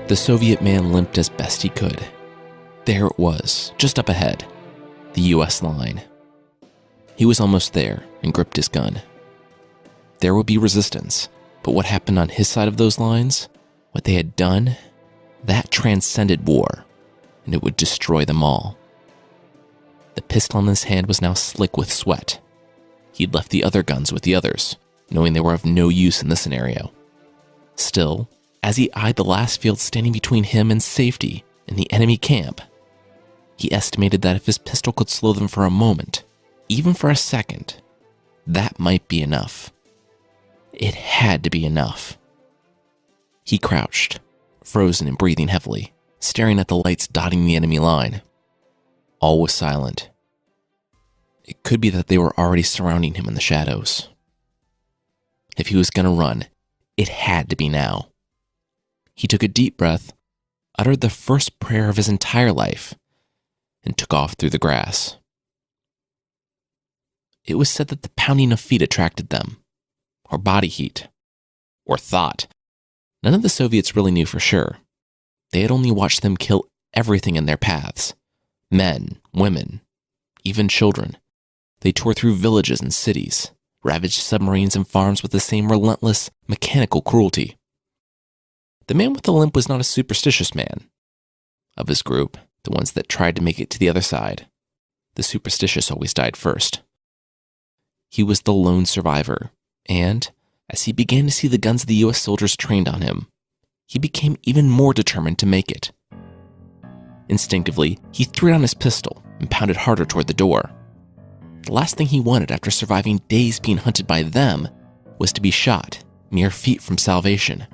The Soviet man limped as best he could. There it was, just up ahead, the US line. He was almost there and gripped his gun. There would be resistance, but what happened on his side of those lines, what they had done, that transcended war, and it would destroy them all. The pistol in his hand was now slick with sweat. He'd left the other guns with the others, knowing they were of no use in this scenario. Still, as he eyed the last field standing between him and safety in the enemy camp, he estimated that if his pistol could slow them for a moment, even for a second, that might be enough. It had to be enough. He crouched, frozen and breathing heavily, staring at the lights dotting the enemy line. All was silent. It could be that they were already surrounding him in the shadows. If he was going to run, it had to be now. He took a deep breath, uttered the first prayer of his entire life, and took off through the grass. It was said that the pounding of feet attracted them, or body heat, or thought. None of the Soviets really knew for sure. They had only watched them kill everything in their paths. Men, women, even children. They tore through villages and cities, ravaged submarines and farms with the same relentless, mechanical cruelty. The man with the limp was not a superstitious man. Of his group, the ones that tried to make it to the other side, the superstitious always died first. He was the lone survivor, and as he began to see the guns of the US soldiers trained on him, he became even more determined to make it. Instinctively, he threw down his pistol and pounded harder toward the door. The last thing he wanted after surviving days being hunted by them was to be shot, mere feet from salvation.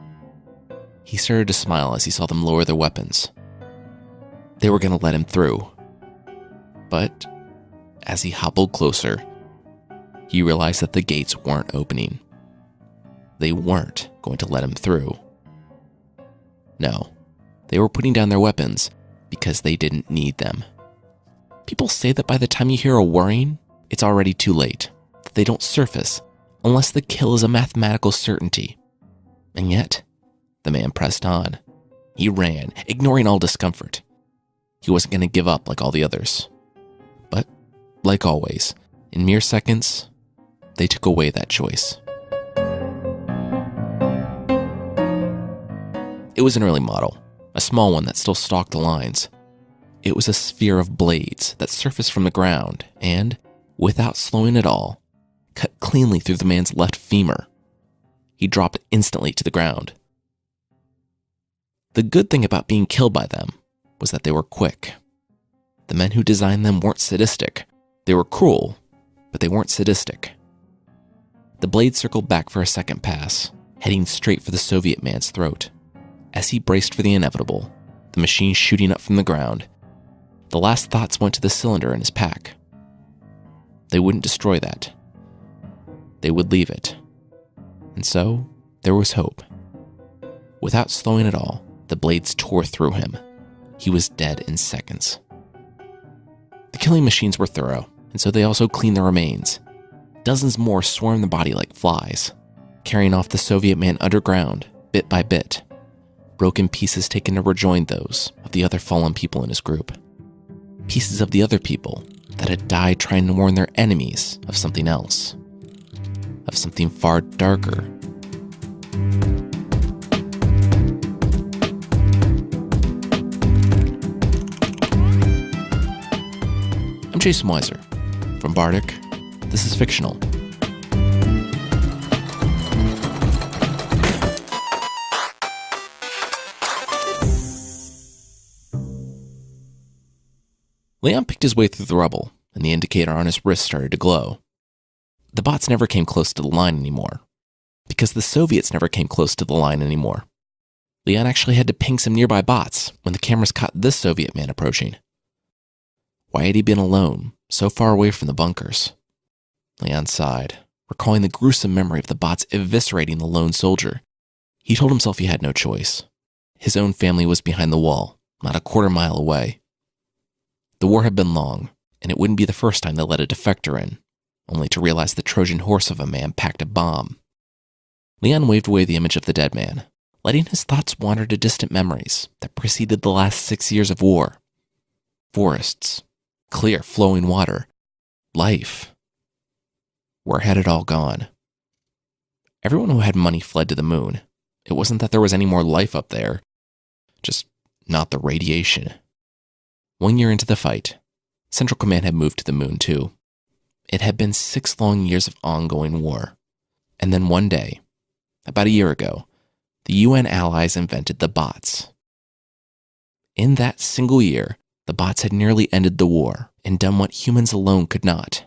He started to smile as he saw them lower their weapons. They were going to let him through. But as he hobbled closer, he realized that the gates weren't opening. They weren't going to let him through. No, they were putting down their weapons because they didn't need them. People say that by the time you hear a whirring, it's already too late, that they don't surface unless the kill is a mathematical certainty. And yet, the man pressed on. He ran, ignoring all discomfort. He wasn't going to give up like all the others. But, like always, in mere seconds, they took away that choice. It was an early model, a small one that still stalked the lines. It was a sphere of blades that surfaced from the ground and, without slowing at all, cut cleanly through the man's left femur. He dropped instantly to the ground. The good thing about being killed by them was that they were quick. The men who designed them weren't sadistic. They were cruel, but they weren't sadistic. The blade circled back for a second pass, heading straight for the Soviet man's throat. As he braced for the inevitable, the machine shooting up from the ground, the last thoughts went to the cylinder in his pack. They wouldn't destroy that. They would leave it. And so, there was hope. Without slowing at all, the blades tore through him. He was dead in seconds. The killing machines were thorough, and so they also cleaned the remains. Dozens more swarmed the body like flies, carrying off the Soviet man underground, bit by bit. Broken pieces taken to rejoin those of the other fallen people in his group. Pieces of the other people that had died trying to warn their enemies of something else. Of something far darker. I'm Jason Weiser. From Bardic, this is Fictional. Leon picked his way through the rubble, and the indicator on his wrist started to glow. The bots never came close to the line anymore, because the Soviets never came close to the line anymore. Leon actually had to ping some nearby bots when the cameras caught this Soviet man approaching. Why had he been alone, so far away from the bunkers? Leon sighed, recalling the gruesome memory of the bots eviscerating the lone soldier. He told himself he had no choice. His own family was behind the wall, not a quarter-mile away. The war had been long, and it wouldn't be the first time they let a defector in, only to realize the Trojan horse of a man packed a bomb. Leon waved away the image of the dead man, letting his thoughts wander to distant memories that preceded the last 6 years of war. Forests, clear flowing water, life. Where had it all gone? Everyone who had money fled to the moon. It wasn't that there was any more life up there, just not the radiation. 1 year into the fight, Central Command had moved to the moon too. It had been 6 long years of ongoing war. And then one day, about a year ago, the UN allies invented the bots. In that single year, the bots had nearly ended the war and done what humans alone could not.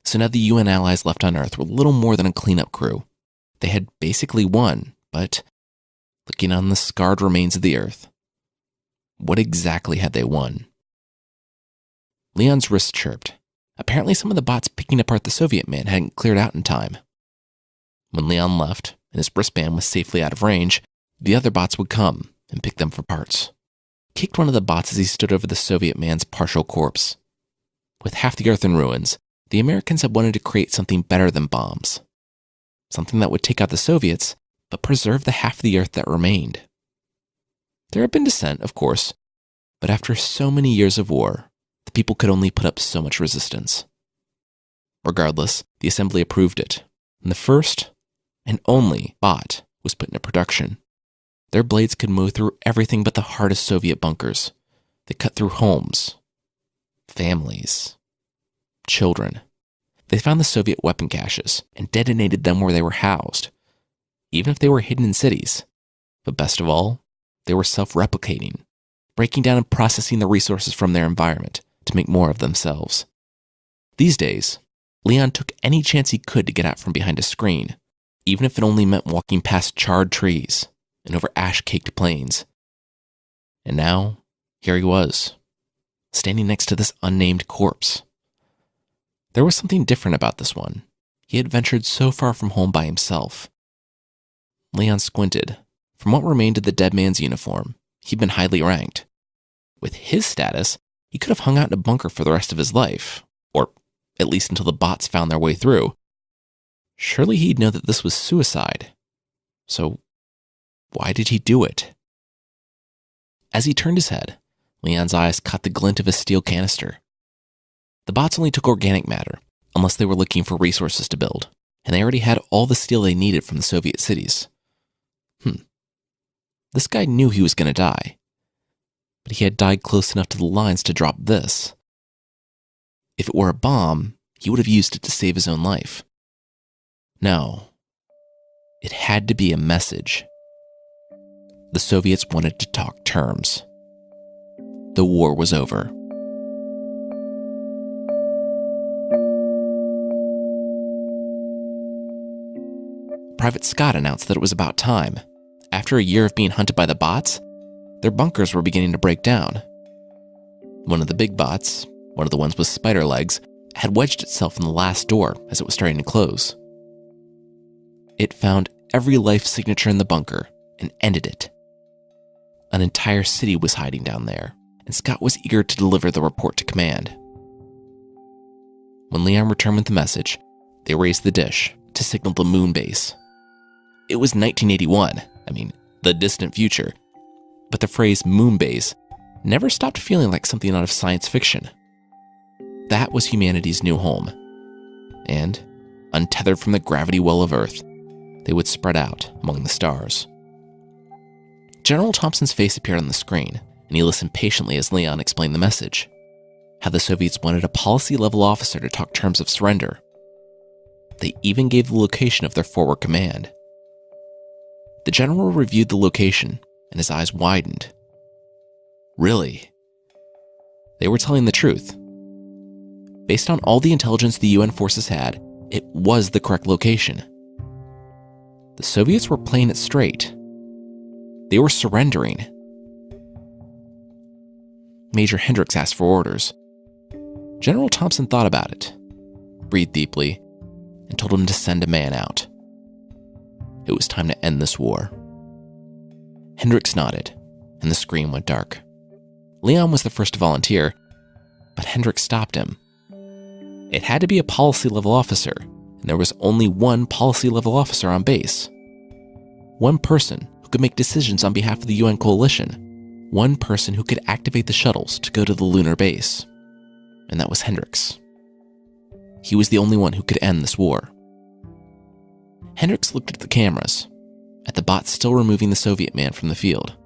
So now the UN allies left on Earth were little more than a cleanup crew. They had basically won, but looking on the scarred remains of the Earth, what exactly had they won? Leon's wrist chirped. Apparently some of the bots picking apart the Soviet man hadn't cleared out in time. When Leon left, and his wristband was safely out of range, the other bots would come and pick them for parts. He kicked one of the bots as he stood over the Soviet man's partial corpse. With half the Earth in ruins, the Americans had wanted to create something better than bombs. Something that would take out the Soviets, but preserve the half of the Earth that remained. There had been dissent, of course, but after so many years of war, the people could only put up so much resistance. Regardless, the assembly approved it, and the first and only bot was put into production. Their blades could mow through everything but the hardest Soviet bunkers. They cut through homes, families, children. They found the Soviet weapon caches and detonated them where they were housed, even if they were hidden in cities. But best of all, they were self-replicating, breaking down and processing the resources from their environment to make more of themselves. These days, Leon took any chance he could to get out from behind a screen, even if it only meant walking past charred trees and over ash-caked plains. And now, here he was, standing next to this unnamed corpse. There was something different about this one. He had ventured so far from home by himself. Leon squinted. From what remained of the dead man's uniform, he'd been highly ranked. With his status, he could have hung out in a bunker for the rest of his life, or at least until the bots found their way through. Surely he'd know that this was suicide. So, why did he do it? As he turned his head, Leon's eyes caught the glint of a steel canister. The bots only took organic matter, unless they were looking for resources to build, and they already had all the steel they needed from the Soviet cities. This guy knew he was going to die, but he had died close enough to the lines to drop this. If it were a bomb, he would have used it to save his own life. No, it had to be a message. The Soviets wanted to talk terms. The war was over. Private Scott announced that it was about time. After a year of being hunted by the bots, their bunkers were beginning to break down. One of the big bots, one of the ones with spider legs, had wedged itself in the last door as it was starting to close. It found every life signature in the bunker and ended it. An entire city was hiding down there, and Scott was eager to deliver the report to command. When Leon returned with the message, they raised the dish to signal the moon base. It was 1981, the distant future, but the phrase moon base never stopped feeling like something out of science fiction. That was humanity's new home, and, untethered from the gravity well of Earth, they would spread out among the stars. General Thompson's face appeared on the screen, and he listened patiently as Leon explained the message. How the Soviets wanted a policy-level officer to talk terms of surrender. They even gave the location of their forward command. The general reviewed the location, and his eyes widened. Really? They were telling the truth. Based on all the intelligence the UN forces had, it was the correct location. The Soviets were playing it straight. They were surrendering. Major Hendricks asked for orders. General Thompson thought about it, breathed deeply, and told him to send a man out. It was time to end this war. Hendricks nodded, and the screen went dark. Leon was the first to volunteer, but Hendricks stopped him. It had to be a policy-level officer, and there was only one policy-level officer on base. One person who who could make decisions on behalf of the UN coalition. One person who could activate the shuttles to go to the lunar base. And that was Hendricks. He was the only one who could end this war. Hendricks looked at the cameras, at the bots still removing the Soviet man from the field.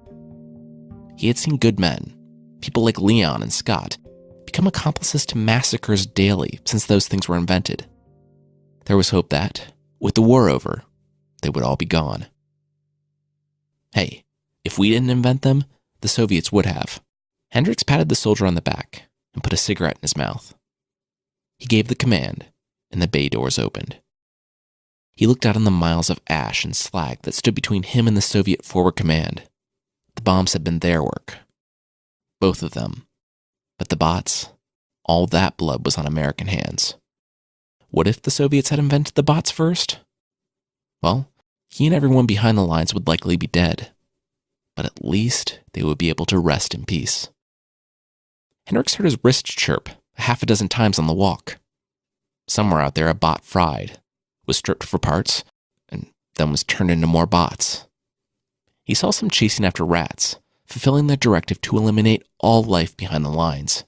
He had seen good men, people like Leon and Scott, become accomplices to massacres daily since those things were invented. There was hope that, with the war over, they would all be gone. Hey, if we didn't invent them, the Soviets would have. Hendricks patted the soldier on the back and put a cigarette in his mouth. He gave the command, and the bay doors opened. He looked out on the miles of ash and slag that stood between him and the Soviet forward command. The bombs had been their work. Both of them. But the bots, all that blood was on American hands. What if the Soviets had invented the bots first? Well, he and everyone behind the lines would likely be dead. But at least they would be able to rest in peace. Hendricks heard his wrist chirp a half a dozen times on the walk. Somewhere out there a bot fried, was stripped for parts, and then was turned into more bots. He saw some chasing after rats, fulfilling their directive to eliminate all life behind the lines.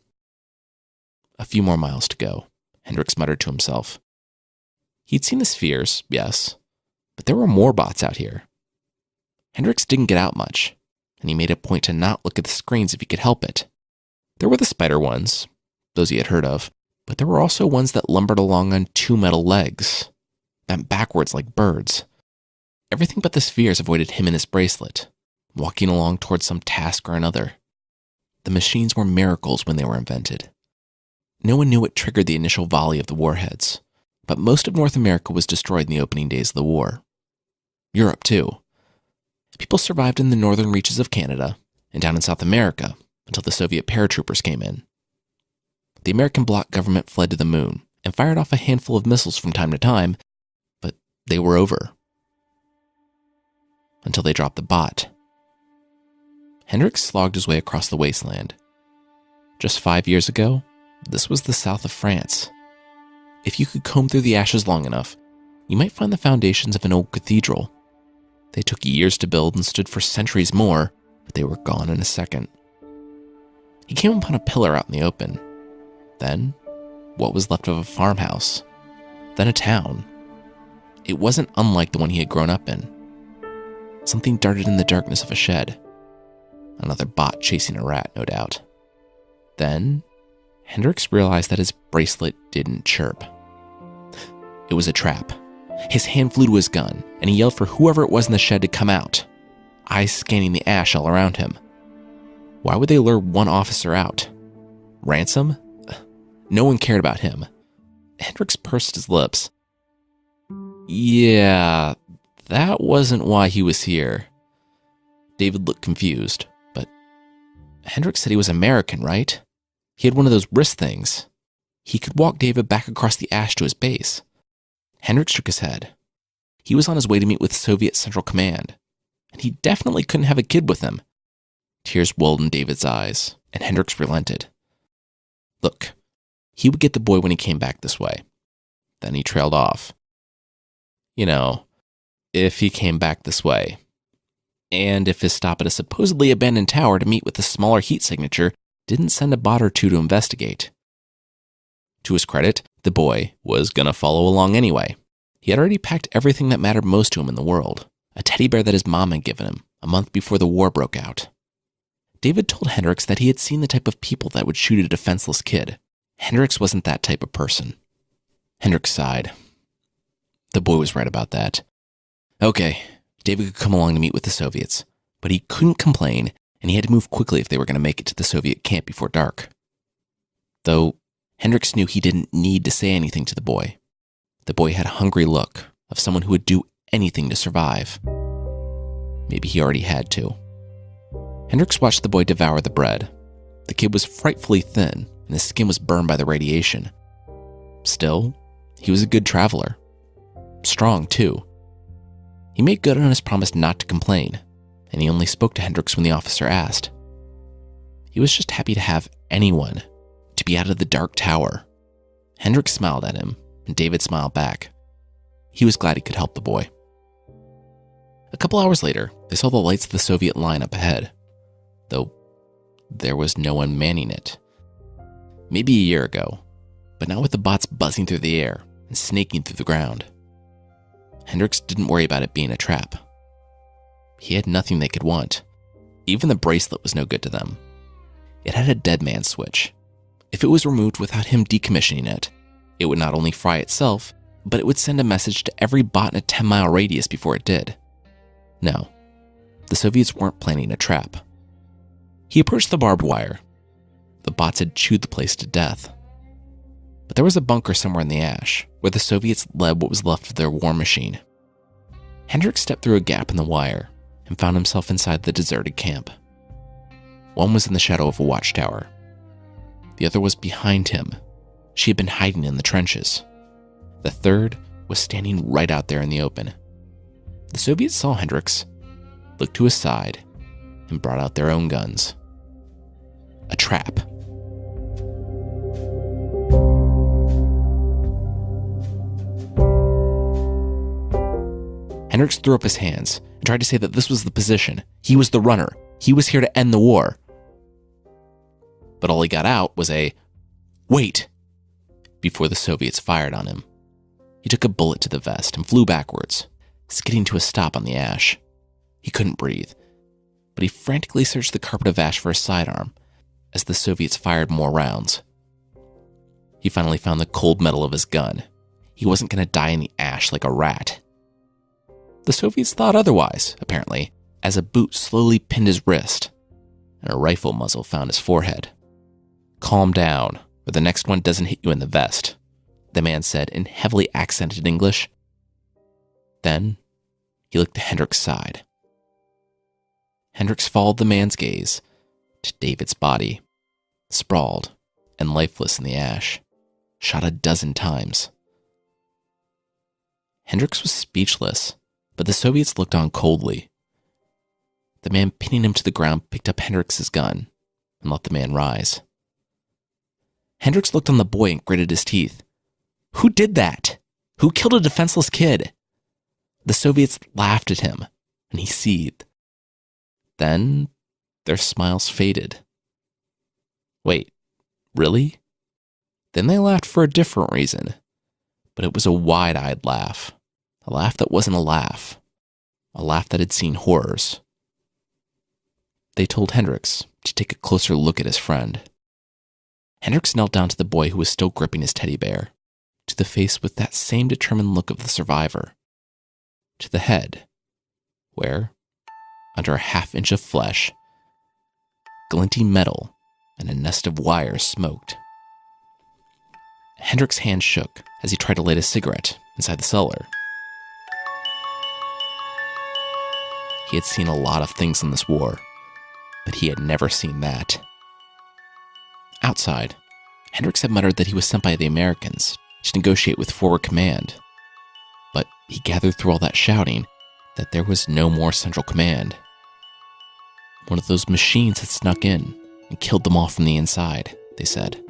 A few more miles to go, Hendricks muttered to himself. He'd seen the spheres, yes, but there were more bots out here. Hendricks didn't get out much, and he made a point to not look at the screens if he could help it. There were the spider ones, those he had heard of, but there were also ones that lumbered along on two metal legs, bent backwards like birds. Everything but the spheres avoided him and his bracelet, walking along towards some task or another. The machines were miracles when they were invented. No one knew what triggered the initial volley of the warheads, but most of North America was destroyed in the opening days of the war. Europe, too. People survived in the northern reaches of Canada and down in South America until the Soviet paratroopers came in. The American bloc government fled to the moon and fired off a handful of missiles from time to time, but they were over. Until they dropped the bot. Hendricks slogged his way across the wasteland. Just 5 years ago, this was the south of France. If you could comb through the ashes long enough, you might find the foundations of an old cathedral. They took years to build and stood for centuries more, but they were gone in a second. He came upon a pillar out in the open. Then, what was left of a farmhouse. Then a town. It wasn't unlike the one he had grown up in. Something darted in the darkness of a shed. Another bot chasing a rat, no doubt. Then, Hendricks realized that his bracelet didn't chirp. It was a trap. His hand flew to his gun, and he yelled for whoever it was in the shed to come out, eyes scanning the ash all around him. Why would they lure one officer out? Ransom? No one cared about him. Hendricks pursed his lips. Yeah, that wasn't why he was here. David looked confused, but Hendricks said he was American, right? He had one of those wrist things. He could walk David back across the ash to his base. Hendricks shook his head. He was on his way to meet with Soviet Central Command, and he definitely couldn't have a kid with him. Tears welled in David's eyes, and Hendricks relented. Look, he would get the boy when he came back this way. Then he trailed off. You know, if he came back this way. And if his stop at a supposedly abandoned tower to meet with a smaller heat signature didn't send a bot or two to investigate. To his credit, the boy was gonna follow along anyway. He had already packed everything that mattered most to him in the world, a teddy bear that his mom had given him a month before the war broke out. David told Hendricks that he had seen the type of people that would shoot a defenseless kid. Hendricks wasn't that type of person. Hendricks sighed. The boy was right about that. Okay, David could come along to meet with the Soviets, but he couldn't complain, and he had to move quickly if they were going to make it to the Soviet camp before dark. Though Hendricks knew he didn't need to say anything to the boy. The boy had a hungry look of someone who would do anything to survive. Maybe he already had to. Hendricks watched the boy devour the bread. The kid was frightfully thin, and his skin was burned by the radiation. Still, he was a good traveler. Strong, too. He made good on his promise not to complain, and he only spoke to Hendricks when the officer asked. He was just happy to have anyone, to be out of the dark tower. Hendricks smiled at him, and David smiled back. He was glad he could help the boy. A couple hours later, they saw the lights of the Soviet line up ahead, though there was no one manning it. Maybe a year ago, but not with the bots buzzing through the air and snaking through the ground. Hendricks didn't worry about it being a trap. He had nothing they could want. Even the bracelet was no good to them. It had a dead man switch. If it was removed without him decommissioning it, it would not only fry itself, but it would send a message to every bot in a 10-mile radius before it did. No, the Soviets weren't planning a trap. He approached the barbed wire. The bots had chewed the place to death. But there was a bunker somewhere in the ash where the Soviets led what was left of their war machine. Hendricks stepped through a gap in the wire and found himself inside the deserted camp. One was in the shadow of a watchtower. The other was behind him. She had been hiding in the trenches. The third was standing right out there in the open. The Soviets saw Hendricks, looked to his side, and brought out their own guns. A trap. Hendricks threw up his hands and tried to say that this was the position. He was the runner. He was here to end the war. But all he got out was a, "Wait," before the Soviets fired on him. He took a bullet to the vest and flew backwards, skidding to a stop on the ash. He couldn't breathe, but he frantically searched the carpet of ash for a sidearm as the Soviets fired more rounds. He finally found the cold metal of his gun. He wasn't going to die in the ash like a rat. The Soviets thought otherwise, apparently, as a boot slowly pinned his wrist and a rifle muzzle found his forehead. "Calm down, or the next one doesn't hit you in the vest," the man said in heavily accented English. Then he looked to Hendricks' side. Hendricks followed the man's gaze to David's body, sprawled and lifeless in the ash, shot a dozen times. Hendricks was speechless, but the Soviets looked on coldly. The man pinning him to the ground picked up Hendricks' gun and let the man rise. Hendricks looked on the boy and gritted his teeth. Who did that? Who killed a defenseless kid? The Soviets laughed at him, and he seethed. Then their smiles faded. Wait, really? Then they laughed for a different reason, but it was a wide-eyed laugh. A laugh that wasn't a laugh that had seen horrors. They told Hendricks to take a closer look at his friend. Hendricks knelt down to the boy who was still gripping his teddy bear, to the face with that same determined look of the survivor, to the head, where, under a half-inch of flesh, glinting metal and a nest of wires smoked. Hendricks' hand shook as he tried to light a cigarette inside the cellar. He had seen a lot of things in this war, but he had never seen that. Outside, Hendricks had muttered that he was sent by the Americans to negotiate with Forward Command, but he gathered through all that shouting that there was no more Central Command. One of those machines had snuck in and killed them all from the inside, they said,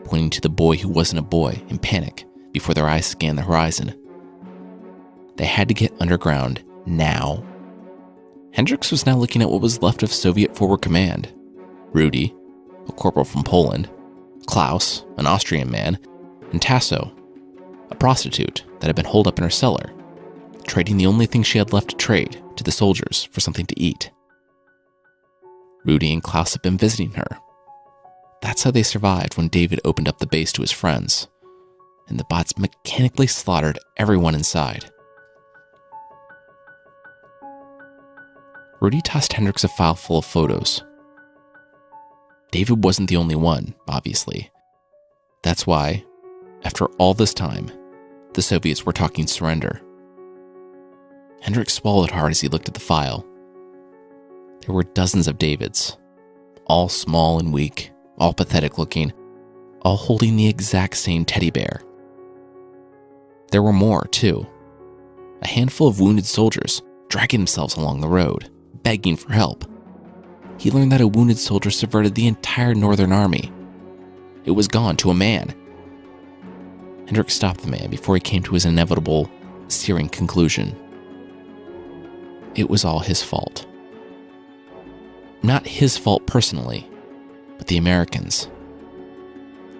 pointing to the boy who wasn't a boy in panic before their eyes scanned the horizon. They had to get underground now. Hendricks was now looking at what was left of Soviet Forward Command. Rudy, a corporal from Poland, Klaus, an Austrian man, and Tasso, a prostitute that had been holed up in her cellar, trading the only thing she had left to trade to the soldiers for something to eat. Rudy and Klaus had been visiting her. That's how they survived when David opened up the base to his friends, and the bots mechanically slaughtered everyone inside. Rudy tossed Hendricks a file full of photos. David wasn't the only one, obviously. That's why, after all this time, the Soviets were talking surrender. Hendricks swallowed hard as he looked at the file. There were dozens of Davids, all small and weak, all pathetic looking, all holding the exact same teddy bear. There were more, too. A handful of wounded soldiers dragging themselves along the road, begging for help. He learned that a wounded soldier subverted the entire Northern Army. It was gone to a man. Hendricks stopped the man before he came to his inevitable, searing conclusion. it was all his fault. Not his fault personally, but the Americans.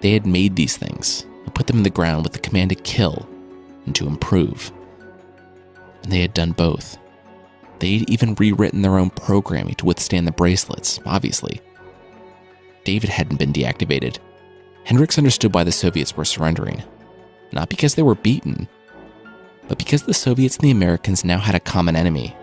They had made these things and put them in the ground with the command to kill and to improve. And they had done both. They'd even rewritten their own programming to withstand the bracelets, obviously. David hadn't been deactivated. Hendricks understood why the Soviets were surrendering. Not because they were beaten, but because the Soviets and the Americans now had a common enemy.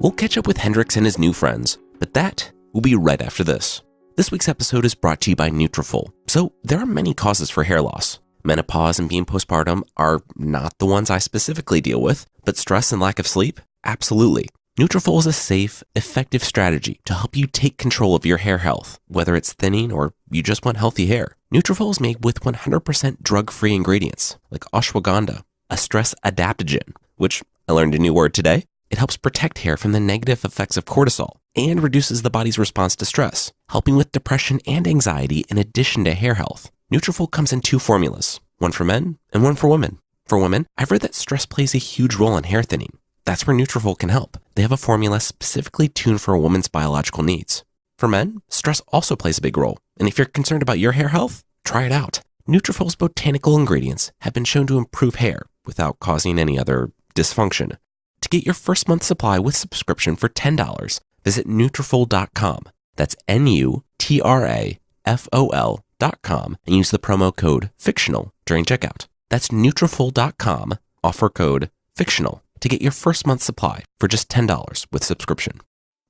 We'll catch up with Hendricks and his new friends, but that will be right after this. This week's episode is brought to you by Nutrafol. So there are many causes for hair loss. Menopause and being postpartum are not the ones I specifically deal with, but stress and lack of sleep, absolutely. Nutrafol is a safe, effective strategy to help you take control of your hair health, whether it's thinning or you just want healthy hair. Nutrafol is made with 100% drug-free ingredients, like ashwagandha, a stress adaptogen, which I learned a new word today. It helps protect hair from the negative effects of cortisol and reduces the body's response to stress, helping with depression and anxiety in addition to hair health. Nutrafol comes in 2 formulas, one for men and one for women. For women, I've read that stress plays a huge role in hair thinning. That's where Nutrafol can help. They have a formula specifically tuned for a woman's biological needs. For men, stress also plays a big role, and if you're concerned about your hair health, try it out. Nutrafol's botanical ingredients have been shown to improve hair without causing any other dysfunction. To get your first month supply with subscription for $10, visit Nutrafol.com. That's Nutrafol.com and use the promo code Fictional during checkout. That's Nutrafol.com, offer code Fictional to get your first month supply for just $10 with subscription.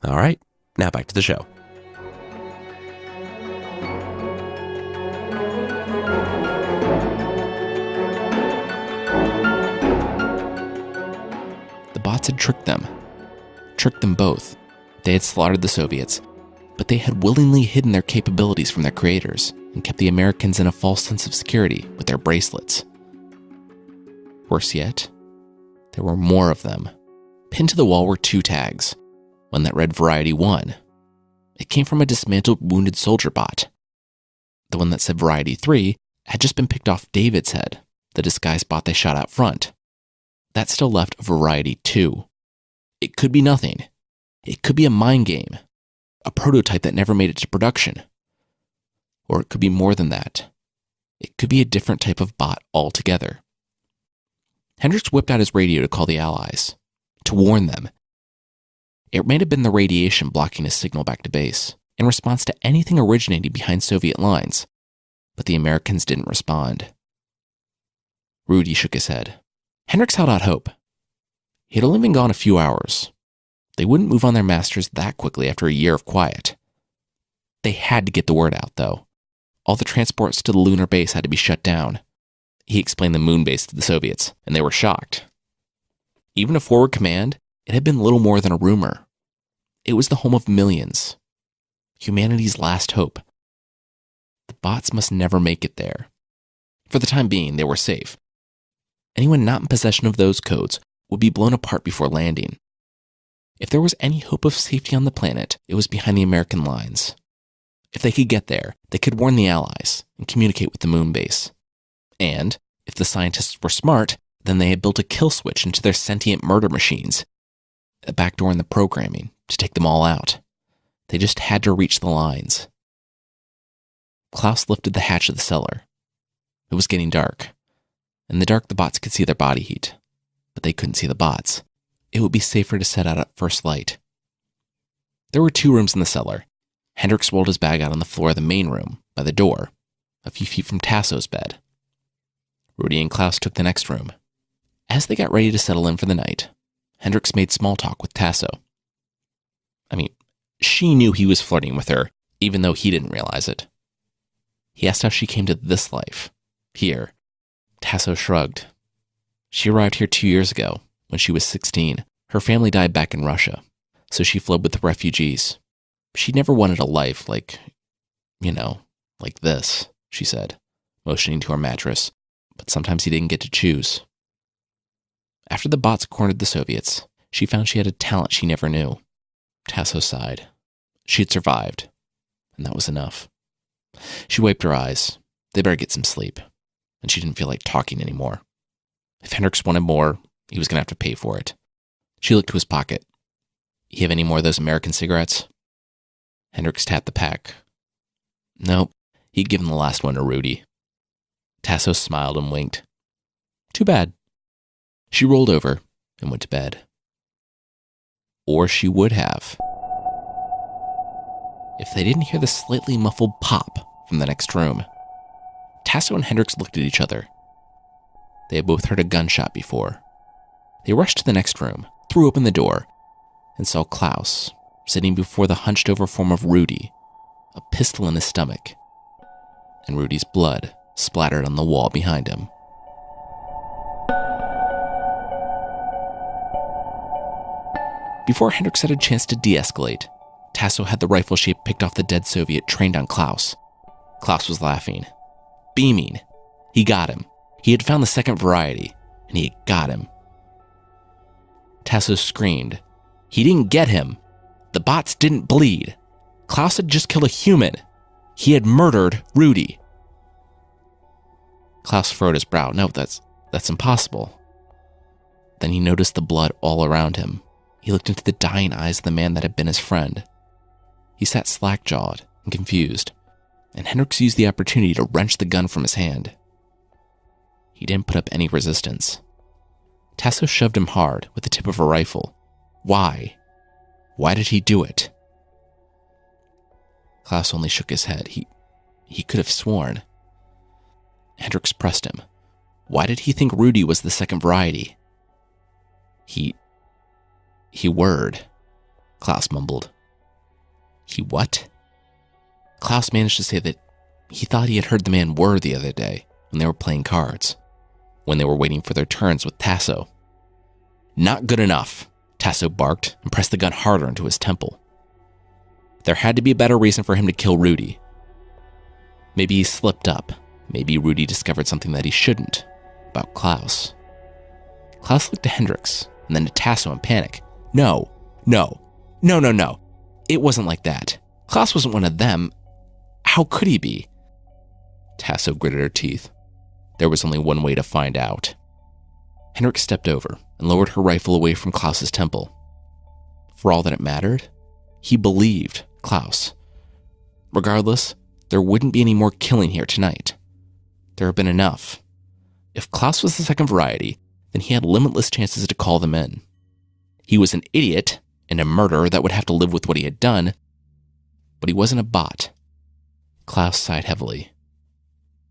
All right, now back to the show. The bots had tricked them both. They had slaughtered the Soviets, but they had willingly hidden their capabilities from their creators and kept the Americans in a false sense of security with their bracelets. Worse yet, there were more of them. Pinned to the wall were 2 tags, one that read Variety 1. It came from a dismantled wounded soldier bot. The one that said Variety 3 had just been picked off David's head, the disguised bot they shot out front. That still left Variety 2. It could be nothing. It could be a mind game, a prototype that never made it to production. Or it could be more than that. It could be a different type of bot altogether. Hendricks whipped out his radio to call the Allies, to warn them. It may have been the radiation blocking his signal back to base, in response to anything originating behind Soviet lines, but the Americans didn't respond. Rudy shook his head. Hendricks held out hope. He had only been gone a few hours. They wouldn't move on their masters that quickly after a year of quiet. They had to get the word out, though. All the transports to the lunar base had to be shut down. He explained the moon base to the Soviets, and they were shocked. Even a forward command, it had been little more than a rumor. It was the home of millions. Humanity's last hope. The bots must never make it there. For the time being, they were safe. Anyone not in possession of those codes would be blown apart before landing. If there was any hope of safety on the planet, it was behind the American lines. If they could get there, they could warn the Allies and communicate with the moon base. And, if the scientists were smart, then they had built a kill switch into their sentient murder machines, a backdoor in the programming to take them all out. They just had to reach the lines. Klaus lifted the hatch of the cellar. It was getting dark. In the dark, the bots could see their body heat, but they couldn't see the bots. It would be safer to set out at first light. There were 2 rooms in the cellar. Hendricks rolled his bag out on the floor of the main room, by the door, a few feet from Tasso's bed. Rudy and Klaus took the next room. As they got ready to settle in for the night, Hendricks made small talk with Tasso. She knew he was flirting with her, even though he didn't realize it. He asked how she came to this life, here. Tasso shrugged. She arrived here 2 years ago, when she was 16. Her family died back in Russia, so she fled with the refugees. She never wanted a life like this, she said, motioning to her mattress, but sometimes he didn't get to choose. After the bots cornered the Soviets, she found she had a talent she never knew. Tasso sighed. She had survived, and that was enough. She wiped her eyes. They better get some sleep. And she didn't feel like talking anymore. If Hendricks wanted more, he was going to have to pay for it. She looked to his pocket. You have any more of those American cigarettes? Hendricks tapped the pack. Nope, he'd given the last one to Rudy. Tasso smiled and winked. Too bad. She rolled over and went to bed. Or she would have, if they didn't hear the slightly muffled pop from the next room. Tasso and Hendricks looked at each other. They had both heard a gunshot before. They rushed to the next room, threw open the door, and saw Klaus sitting before the hunched-over form of Rudy, a pistol in his stomach, and Rudy's blood splattered on the wall behind him. Before Hendricks had a chance to de-escalate, Tasso had the rifle she had picked off the dead Soviet trained on Klaus. Klaus was laughing, beaming. He got him. He had found the second variety, and he had got him. Tasso screamed. He didn't get him. The bots didn't bleed. Klaus had just killed a human. He had murdered Rudy. Klaus furrowed his brow. No, that's impossible. Then he noticed the blood all around him. He looked into the dying eyes of the man that had been his friend. He sat slack-jawed and confused, and Hendricks used the opportunity to wrench the gun from his hand. He didn't put up any resistance. Tasso shoved him hard with the tip of a rifle. Why? Why did he do it? Klaus only shook his head. He could have sworn. Hendricks pressed him. Why did he think Rudy was the second variety? He whirred. Klaus mumbled. He what? Klaus managed to say that he thought he had heard the man whir the other day when they were playing cards, when they were waiting for their turns with Tasso. Not good enough, Tasso barked and pressed the gun harder into his temple. There had to be a better reason for him to kill Rudy. Maybe he slipped up. Maybe Rudy discovered something that he shouldn't about Klaus. Klaus looked to Hendricks and then to Tasso in panic. No. It wasn't like that. Klaus wasn't one of them. How could he be? Tasso gritted her teeth. There was only one way to find out. Hendricks stepped over and lowered her rifle away from Klaus's temple. For all that it mattered, he believed Klaus. Regardless, there wouldn't be any more killing here tonight. There had been enough. If Klaus was the second variety, then he had limitless chances to call them in. He was an idiot and a murderer that would have to live with what he had done, but he wasn't a bot. Klaus sighed heavily.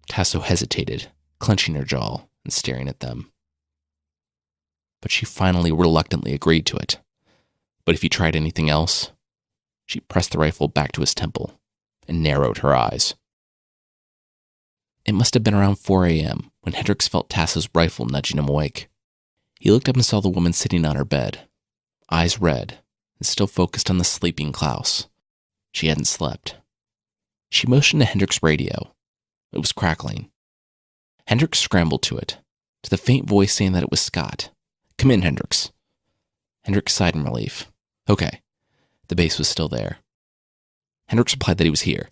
Tasso hesitated, clenching her jaw and staring at them. But she finally reluctantly agreed to it. But if he tried anything else, she pressed the rifle back to his temple and narrowed her eyes. It must have been around 4 a.m. when Hendricks felt Tasso's rifle nudging him awake. He looked up and saw the woman sitting on her bed, eyes red and still focused on the sleeping Klaus. She hadn't slept. She motioned to Hendricks' radio. It was crackling. Hendricks scrambled to it, to the faint voice saying that it was Scott. Come in, Hendricks. Hendricks sighed in relief. Okay. The base was still there. Hendricks replied that he was here.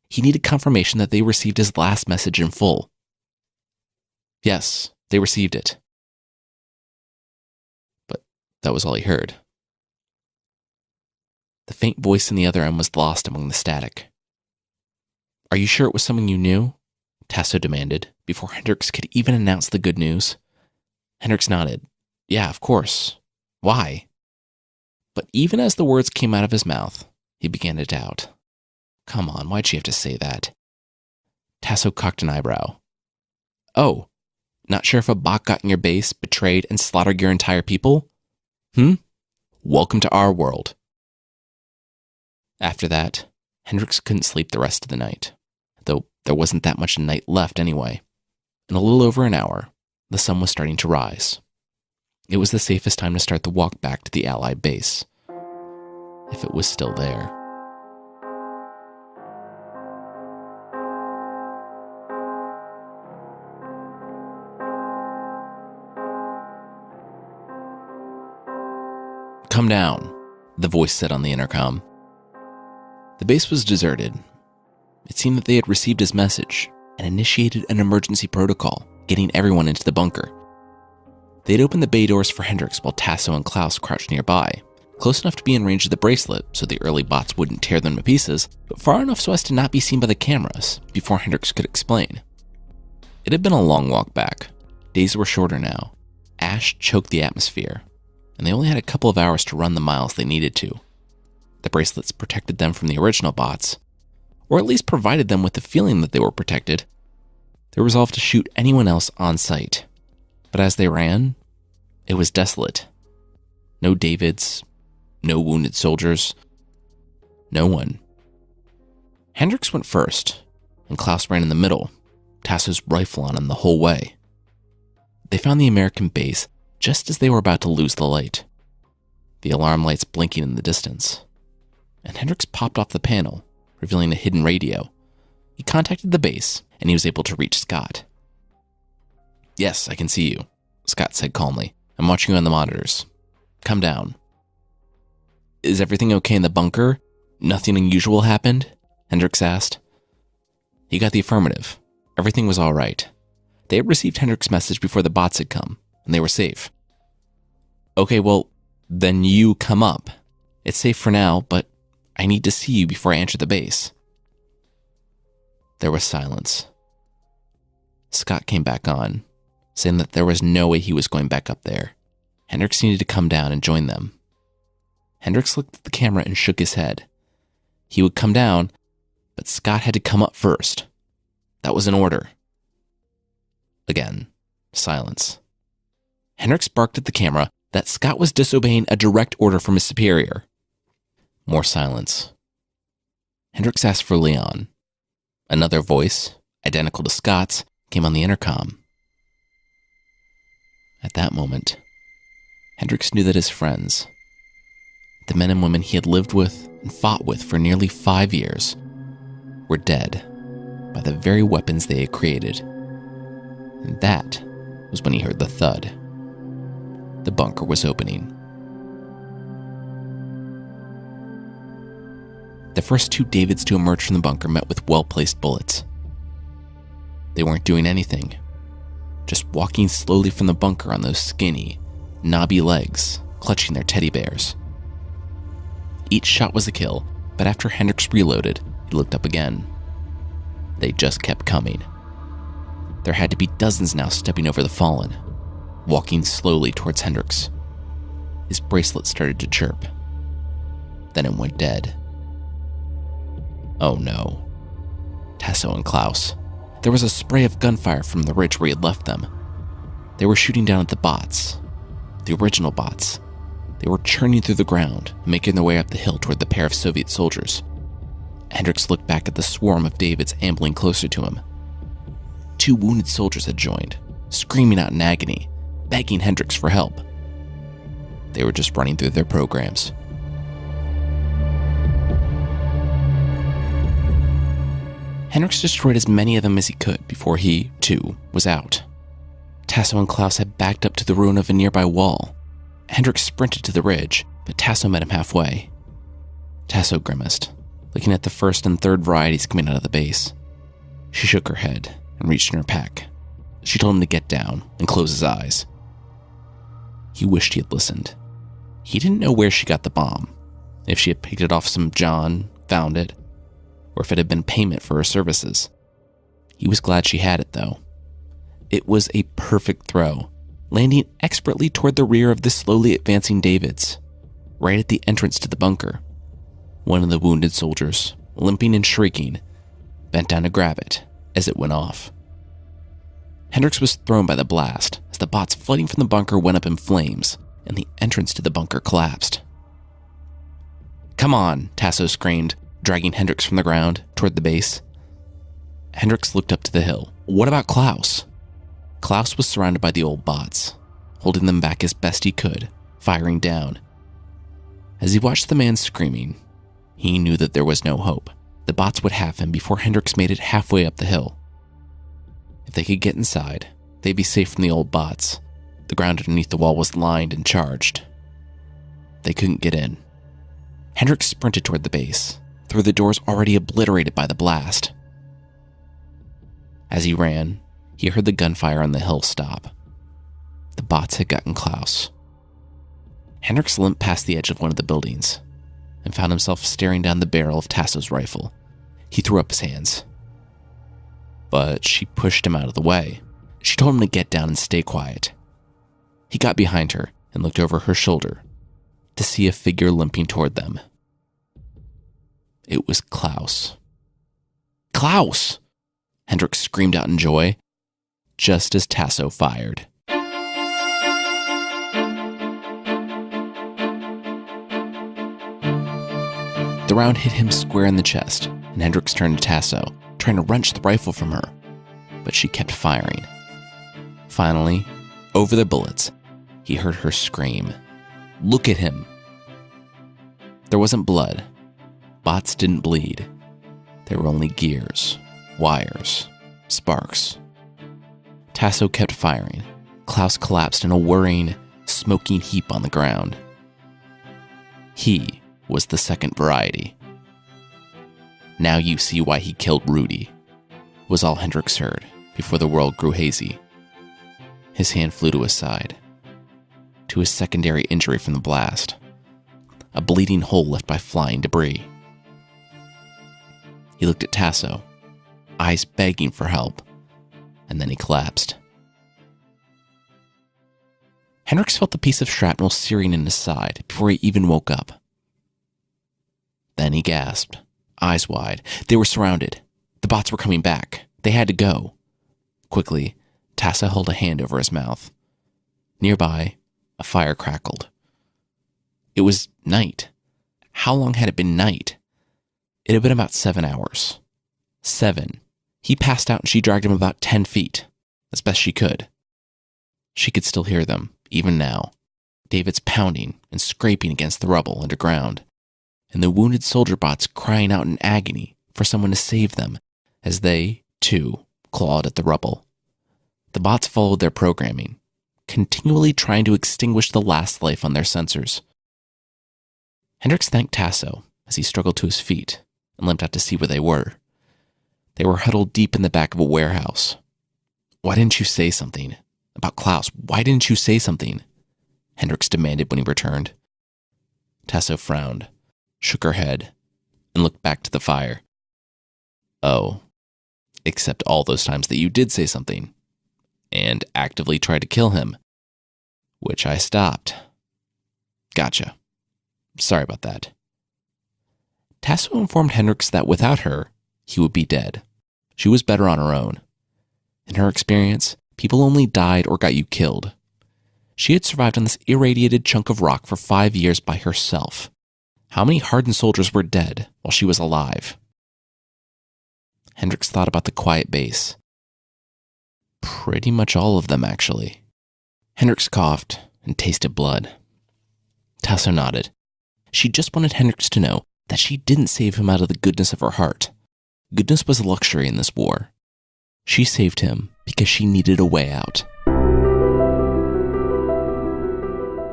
He needed confirmation that they received his last message in full. Yes, they received it. But that was all he heard. The faint voice in the other end was lost among the static. Are you sure it was someone you knew? Tasso demanded, before Hendricks could even announce the good news. Hendricks nodded. Yeah, of course. Why? But even as the words came out of his mouth, he began to doubt. Come on, why'd she have to say that? Tasso cocked an eyebrow. Oh, not sure if a bot got in your base, betrayed, and slaughtered your entire people? Welcome to our world. After that, Hendricks couldn't sleep the rest of the night, though there wasn't that much night left anyway. In a little over an hour, the sun was starting to rise. It was the safest time to start the walk back to the Allied base, if it was still there. Come down, the voice said on the intercom. The base was deserted. It seemed that they had received his message and initiated an emergency protocol, getting everyone into the bunker. They'd opened the bay doors for Hendricks while Tasso and Klaus crouched nearby, close enough to be in range of the bracelet so the early bots wouldn't tear them to pieces, but far enough so as to not be seen by the cameras before Hendricks could explain. It had been a long walk back. Days were shorter now. Ash choked the atmosphere, and they only had a couple of hours to run the miles they needed to. The bracelets protected them from the original bots, or at least provided them with the feeling that they were protected. They resolved to shoot anyone else on sight. But as they ran, it was desolate. No Davids, no wounded soldiers, no one. Hendricks went first, and Klaus ran in the middle, Tasso's rifle on him the whole way. They found the American base just as they were about to lose the light, the alarm lights blinking in the distance. And Hendricks popped off the panel, revealing a hidden radio. He contacted the base, and he was able to reach Scott. "Yes, I can see you," Scott said calmly. "I'm watching you on the monitors. Come down." "Is everything okay in the bunker? Nothing unusual happened?" Hendricks asked. He got the affirmative. Everything was all right. They had received Hendricks' message before the bots had come, and they were safe. "Okay, well, then you come up. It's safe for now, but I need to see you before I enter the base." There was silence. Scott came back on, saying that there was no way he was going back up there. Hendricks needed to come down and join them. Hendricks looked at the camera and shook his head. He would come down, but Scott had to come up first. That was an order. Again, silence. Hendricks barked at the camera that Scott was disobeying a direct order from his superior. More silence. Hendricks asked for Leon. Another voice, identical to Scott's, came on the intercom. At that moment, Hendricks knew that his friends, the men and women he had lived with and fought with for nearly 5 years, were dead by the very weapons they had created. And that was when he heard the thud. The bunker was opening. The first 2 Davids to emerge from the bunker met with well-placed bullets. They weren't doing anything, just walking slowly from the bunker on those skinny, knobby legs, clutching their teddy bears. Each shot was a kill, but after Hendricks reloaded, he looked up again. They just kept coming. There had to be dozens now stepping over the fallen, walking slowly towards Hendricks. His bracelet started to chirp. Then it went dead. Oh no. Tasso and Klaus. There was a spray of gunfire from the ridge where he had left them. They were shooting down at the bots. The original bots. They were churning through the ground, making their way up the hill toward the pair of Soviet soldiers. Hendricks looked back at the swarm of Davids ambling closer to him. 2 wounded soldiers had joined, screaming out in agony, begging Hendricks for help. They were just running through their programs. Hendricks destroyed as many of them as he could before he, too, was out. Tasso and Klaus had backed up to the ruin of a nearby wall. Hendricks sprinted to the ridge, but Tasso met him halfway. Tasso grimaced, looking at the first and third varieties coming out of the base. She shook her head and reached in her pack. She told him to get down and close his eyes. He wished he had listened. He didn't know where she got the bomb, if she had picked it off some John, found it, or if it had been payment for her services. He was glad she had it, though. It was a perfect throw, landing expertly toward the rear of the slowly advancing Davids, right at the entrance to the bunker. One of the wounded soldiers, limping and shrieking, bent down to grab it as it went off. Hendricks was thrown by the blast as the bots flooding from the bunker went up in flames and the entrance to the bunker collapsed. "Come on," Tasso screamed, dragging Hendricks from the ground toward the base. Hendricks looked up to the hill. What about Klaus? Klaus was surrounded by the old bots, holding them back as best he could, firing down. As he watched the man screaming, he knew that there was no hope. The bots would have him before Hendricks made it halfway up the hill. If they could get inside, they'd be safe from the old bots. The ground underneath the wall was lined and charged. They couldn't get in. Hendricks sprinted toward the base, through the doors already obliterated by the blast. As he ran, he heard the gunfire on the hill stop. The bots had gotten Klaus. Hendricks limped past the edge of one of the buildings and found himself staring down the barrel of Tasso's rifle. He threw up his hands. But she pushed him out of the way. She told him to get down and stay quiet. He got behind her and looked over her shoulder to see a figure limping toward them. It was Klaus. Klaus! Hendricks screamed out in joy, just as Tasso fired. The round hit him square in the chest, and Hendricks turned to Tasso, trying to wrench the rifle from her, but she kept firing. Finally, over the bullets, he heard her scream, "Look at him!" There wasn't blood. Bots didn't bleed. There were only gears, wires, sparks. Tasso kept firing. Klaus collapsed in a whirring, smoking heap on the ground. He was the second variety. "Now you see why he killed Rudy," was all Hendricks heard before the world grew hazy. His hand flew to his side, to his secondary injury from the blast, a bleeding hole left by flying debris. He looked at Tasso, eyes begging for help, and then he collapsed. Hendricks felt the piece of shrapnel searing in his side before he even woke up. Then he gasped, eyes wide. They were surrounded. The bots were coming back. They had to go. Quickly, Tasso held a hand over his mouth. Nearby, a fire crackled. It was night. How long had it been night? It had been about 7 hours. 7. He passed out and she dragged him about 10 feet, as best she could. She could still hear them, even now. David's pounding and scraping against the rubble underground, and the wounded soldier bots crying out in agony for someone to save them as they, too, clawed at the rubble. The bots followed their programming, continually trying to extinguish the last life on their sensors. Hendricks thanked Tasso as he struggled to his feet and limped out to see where they were. They were huddled deep in the back of a warehouse. "Why didn't you say something? About Klaus, why didn't you say something?" Hendricks demanded when he returned. Tasso frowned, shook her head, and looked back to the fire. "Oh, except all those times that you did say something, and actively tried to kill him, which I stopped. Gotcha. Sorry about that." Tasso informed Hendricks that without her, he would be dead. She was better on her own. In her experience, people only died or got you killed. She had survived on this irradiated chunk of rock for 5 years by herself. How many hardened soldiers were dead while she was alive? Hendricks thought about the quiet base. Pretty much all of them, actually. Hendricks coughed and tasted blood. Tasso nodded. She just wanted Hendricks to know that she didn't save him out of the goodness of her heart. Goodness was a luxury in this war. She saved him because she needed a way out.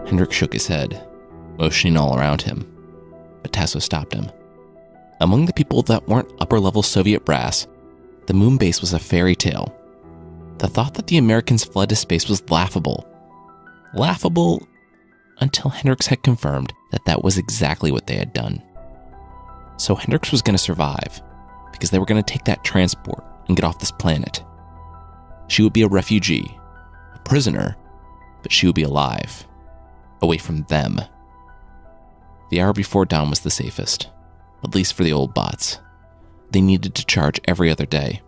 Hendricks shook his head, motioning all around him, but Tasso stopped him. Among the people that weren't upper-level Soviet brass, the moon base was a fairy tale. The thought that the Americans fled to space was laughable. Laughable until Hendricks had confirmed that that was exactly what they had done. So Hendricks was going to survive, because they were going to take that transport and get off this planet. She would be a refugee, a prisoner, but she would be alive, away from them. The hour before dawn was the safest, at least for the old bots. They needed to charge every other day,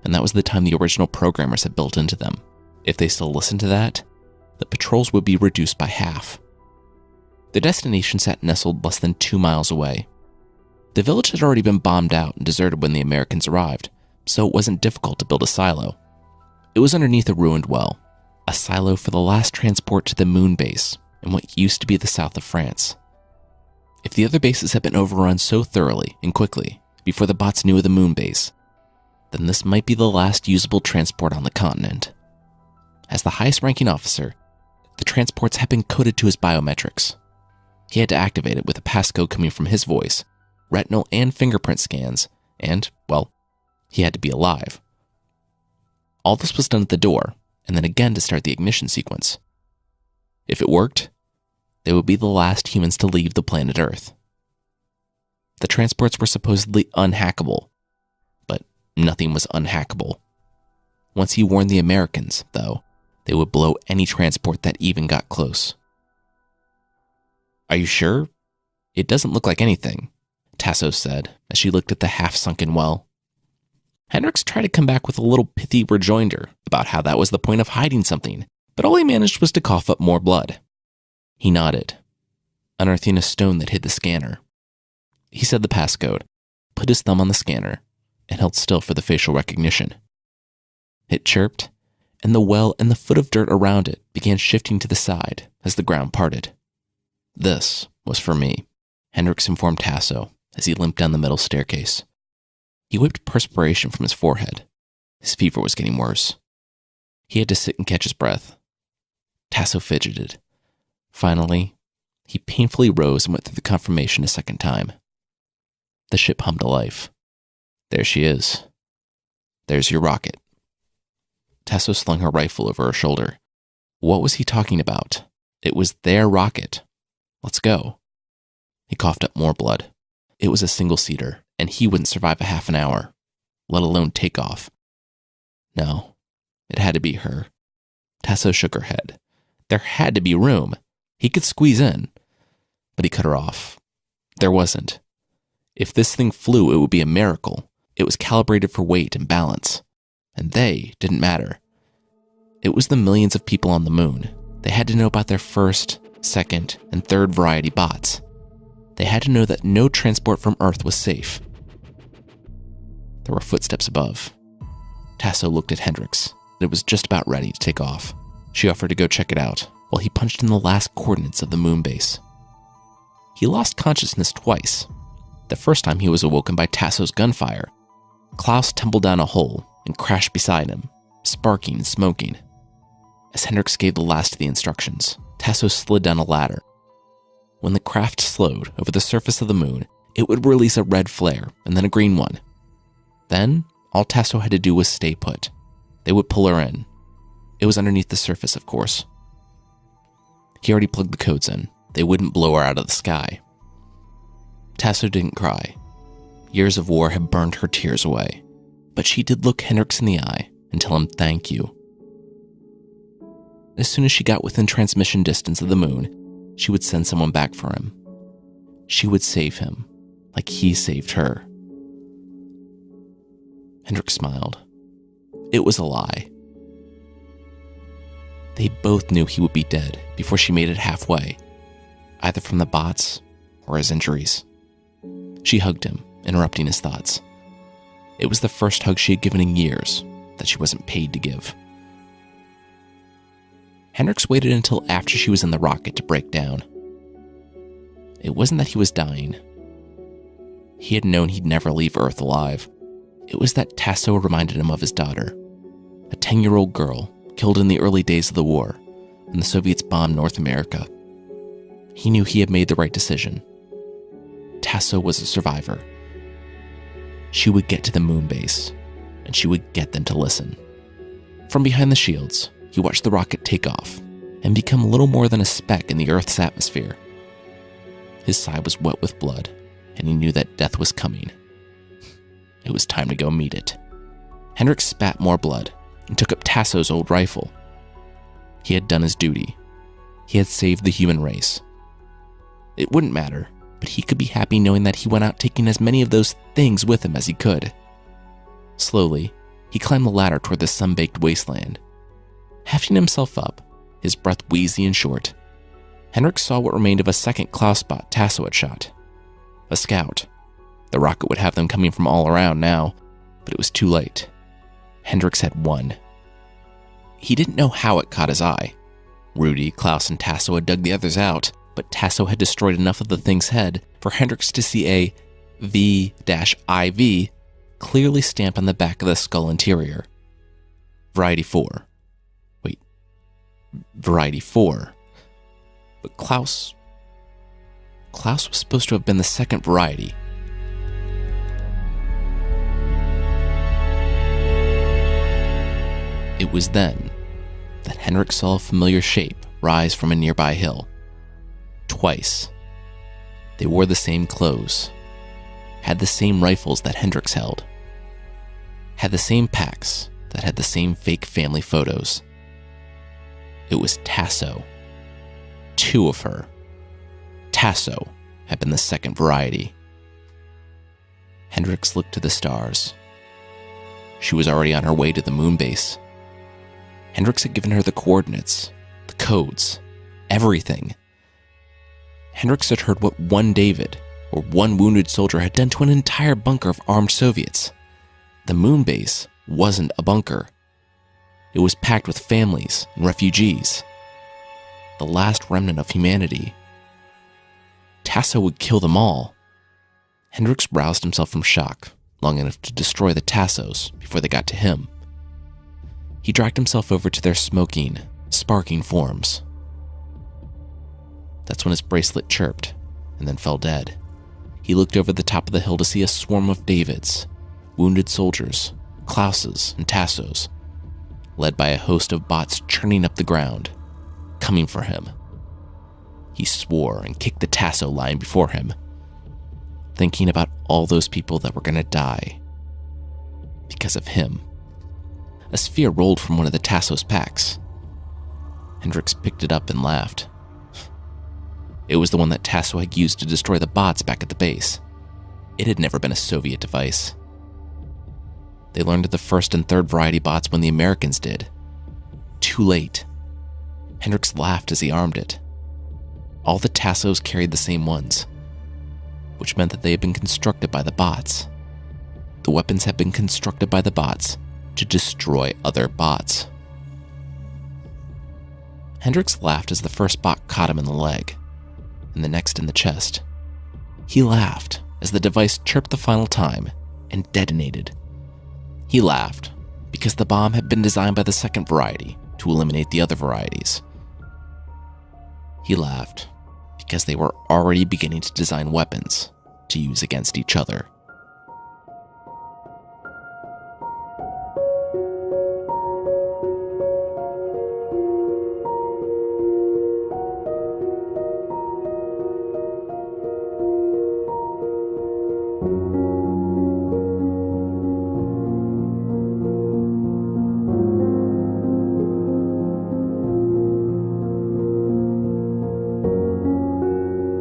and that was the time the original programmers had built into them. If they still listened to that, the patrols would be reduced by half. Their destination sat nestled less than 2 miles away. The village had already been bombed out and deserted when the Americans arrived, so it wasn't difficult to build a silo. It was underneath a ruined well, a silo for the last transport to the moon base in what used to be the south of France. If the other bases had been overrun so thoroughly and quickly before the bots knew of the moon base, then this might be the last usable transport on the continent. As the highest-ranking officer, the transports had been coded to his biometrics. He had to activate it with a passcode coming from his voice, retinal and fingerprint scans, and, well, he had to be alive. All this was done at the door, and then again to start the ignition sequence. If it worked, they would be the last humans to leave the planet Earth. The transports were supposedly unhackable, but nothing was unhackable. Once he warned the Americans, though, they would blow any transport that even got close. "Are you sure? It doesn't look like anything," Tasso said as she looked at the half-sunken well. Hendricks tried to come back with a little pithy rejoinder about how that was the point of hiding something, but all he managed was to cough up more blood. He nodded, unearthing a stone that hid the scanner. He said the passcode, put his thumb on the scanner, and held still for the facial recognition. It chirped, and the well and the foot of dirt around it began shifting to the side as the ground parted. "This was for me," Hendricks informed Tasso as he limped down the metal staircase. He wiped perspiration from his forehead. His fever was getting worse. He had to sit and catch his breath. Tasso fidgeted. Finally, he painfully rose and went through the confirmation a second time. The ship hummed to life. "There she is. There's your rocket." Tasso slung her rifle over her shoulder. What was he talking about? It was their rocket. Let's go. He coughed up more blood. It was a single-seater, and he wouldn't survive a half an hour, let alone take off. No, it had to be her. Tasso shook her head. There had to be room. He could squeeze in. But he cut her off. There wasn't. If this thing flew, it would be a miracle. It was calibrated for weight and balance. And they didn't matter. It was the millions of people on the moon. They had to know about their first, second, and third variety bots. They had to know that no transport from Earth was safe. There were footsteps above. Tasso looked at Hendricks. It was just about ready to take off. She offered to go check it out while he punched in the last coordinates of the moon base. He lost consciousness twice. The first time he was awoken by Tasso's gunfire. Klaus tumbled down a hole and crashed beside him, sparking and smoking. As Hendricks gave the last of the instructions, Tasso slid down a ladder. When the craft slowed over the surface of the moon, it would release a red flare and then a green one. Then, all Tasso had to do was stay put. They would pull her in. It was underneath the surface, of course. He already plugged the codes in. They wouldn't blow her out of the sky. Tasso didn't cry. Years of war had burned her tears away. But she did look Hendricks in the eye and tell him thank you. As soon as she got within transmission distance of the moon, she would send someone back for him. She would save him, like he saved her. Hendricks smiled. It was a lie. They both knew he would be dead before she made it halfway, either from the bots or his injuries. She hugged him, interrupting his thoughts. It was the first hug she had given in years that she wasn't paid to give. Hendricks waited until after she was in the rocket to break down. It wasn't that he was dying. He had known he'd never leave Earth alive. It was that Tasso reminded him of his daughter, a 10-year-old girl killed in the early days of the war when the Soviets bombed North America. He knew he had made the right decision. Tasso was a survivor. She would get to the moon base, and she would get them to listen. From behind the shields, he watched the rocket take off and become little more than a speck in the Earth's atmosphere. His side was wet with blood, and he knew that death was coming. It was time to go meet it. Hendricks spat more blood and took up Tasso's old rifle. He had done his duty. He had saved the human race. It wouldn't matter, but he could be happy knowing that he went out taking as many of those things with him as he could. Slowly, he climbed the ladder toward the sun-baked wasteland. Hefting himself up, his breath wheezy and short, Hendricks saw what remained of a second Klaus bot Tasso had shot. A scout. The rocket would have them coming from all around now, but it was too late. Hendricks had won. He didn't know how it caught his eye. Rudy, Klaus, and Tasso had dug the others out, but Tasso had destroyed enough of the thing's head for Hendricks to see a V-IV clearly stamped on the back of the skull interior. Variety 4. Wait, Variety 4. But Klaus was supposed to have been the second variety. It was then that Hendrik saw a familiar shape rise from a nearby hill. Twice. They wore the same clothes, had the same rifles that Hendrix held, had the same packs that had the same fake family photos. It was Tasso. 2 of her. Tasso had been the second variety. Hendrix looked to the stars. She was already on her way to the moon base. Hendrix had given her the coordinates, the codes, everything. Hendrix had heard what one David, or one wounded soldier, had done to an entire bunker of armed Soviets. The moon base wasn't a bunker. It was packed with families and refugees. The last remnant of humanity. Tasso would kill them all. Hendrix roused himself from shock long enough to destroy the Tassos before they got to him. He dragged himself over to their smoking, sparking forms. That's when his bracelet chirped and then fell dead. He looked over the top of the hill to see a swarm of Davids, wounded soldiers, Klauses, and Tassos, led by a host of bots churning up the ground, coming for him. He swore and kicked the Tasso lying before him, thinking about all those people that were going to die because of him. A sphere rolled from one of the Tassos packs. Hendrix picked it up and laughed. It was the one that Tasso had used to destroy the bots back at the base. It had never been a Soviet device. They learned of the first and third variety bots when the Americans did. Too late. Hendrix laughed as he armed it. All the Tassos carried the same ones, which meant that they had been constructed by the bots. The weapons had been constructed by the bots to destroy other bots. Hendrix laughed as the first bot caught him in the leg, and the next in the chest. He laughed as the device chirped the final time and detonated. He laughed because the bomb had been designed by the second variety to eliminate the other varieties. He laughed because they were already beginning to design weapons to use against each other.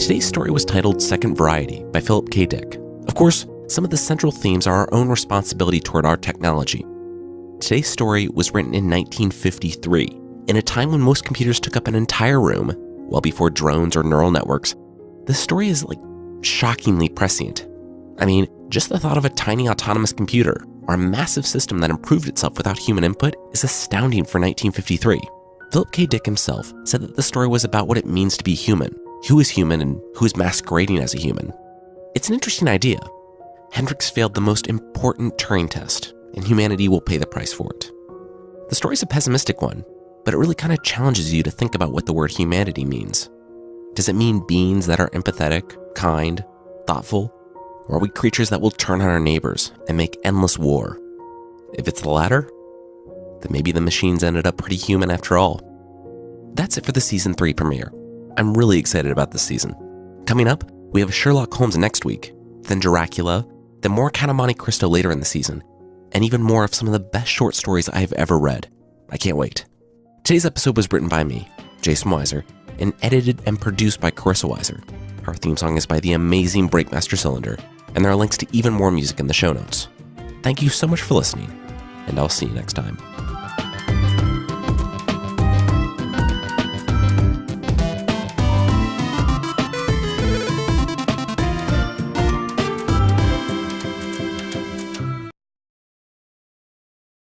Today's story was titled Second Variety by Philip K. Dick. Of course, some of the central themes are our own responsibility toward our technology. Today's story was written in 1953, in a time when most computers took up an entire room, well before drones or neural networks. This story is shockingly prescient. I mean, just the thought of a tiny autonomous computer or a massive system that improved itself without human input is astounding for 1953. Philip K. Dick himself said that the story was about what it means to be human, who is human and who is masquerading as a human. It's an interesting idea. Hendrix failed the most important Turing test, and humanity will pay the price for it. The story's a pessimistic one, but it really kind of challenges you to think about what the word humanity means. Does it mean beings that are empathetic, kind, thoughtful? Or are we creatures that will turn on our neighbors and make endless war? If it's the latter, then maybe the machines ended up pretty human after all. That's it for the Season 3 premiere. I'm really excited about this season. Coming up, we have Sherlock Holmes next week, then Dracula, then more Count of Monte Cristo later in the season, and even more of some of the best short stories I have ever read. I can't wait. Today's episode was written by me, Jason Weiser, and edited and produced by Carissa Weiser. Our theme song is by the amazing Breakmaster Cylinder, and there are links to even more music in the show notes. Thank you so much for listening, and I'll see you next time.